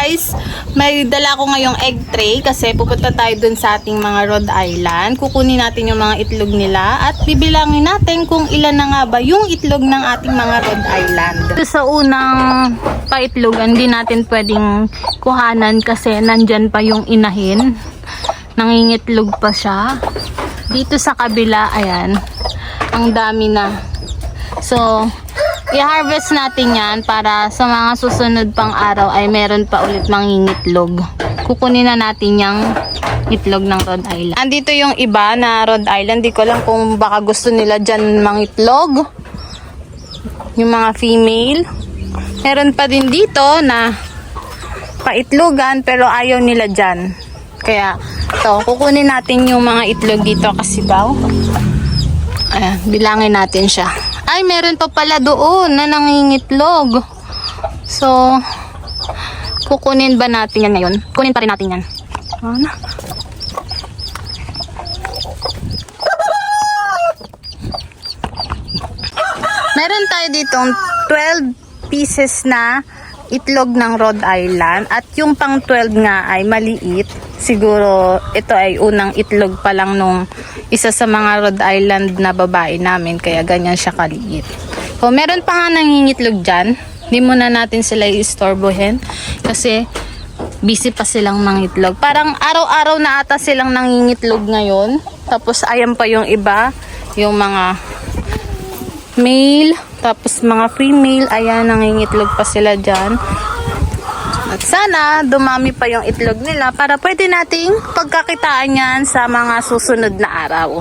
guys, may dala ko ngayong egg tray kasi pupunta tayo dun sa ating mga Rhode Island. Kukunin natin yung mga itlog nila at bibilangin natin kung ilan na nga ba yung itlog ng ating mga Rhode Island. Sa unang paitlogan, hindi natin pwedeng kuhanan kasi nandyan pa yung inahin. Nangingitlog pa siya. Dito sa kabila, ayan, ang dami na. So, i-harvest natin yan para sa mga susunod pang araw ay meron pa ulit mangingitlog. Kukunin na natin yung itlog ng Rhode Island. Andito yung iba na Rhode Island. Di ko lang kung baka gusto nila dyan mangitlog. Yung mga female. Meron pa din dito na paitlogan pero ayaw nila dyan. Kaya, to, kukunin natin yung mga itlog dito kasi daw. Ayan, bilangin natin siya. Ay, meron pa pala doon na nangingitlog. So, kukunin ba natin yan ngayon? Kunin pa rin natin yan. Ano? Meron tayo ditong 12 pieces na itlog ng Rhode Island. At yung pang 12 nga ay maliit. Siguro ito ay unang itlog pa lang nung isa sa mga Rhode Island na babae namin, kaya ganyan siya kaliit. So, meron pa nga nangingitlog dyan. Hindi muna natin sila i-istorbohin kasi busy pa silang mangitlog. Parang araw-araw na ata silang nangingitlog ngayon. Tapos ayan pa yung iba, yung mga male, tapos mga female, ayan, nangingitlog pa sila dyan. At sana dumami pa yung itlog nila para pwede nating pagkakitaan yan sa mga susunod na araw.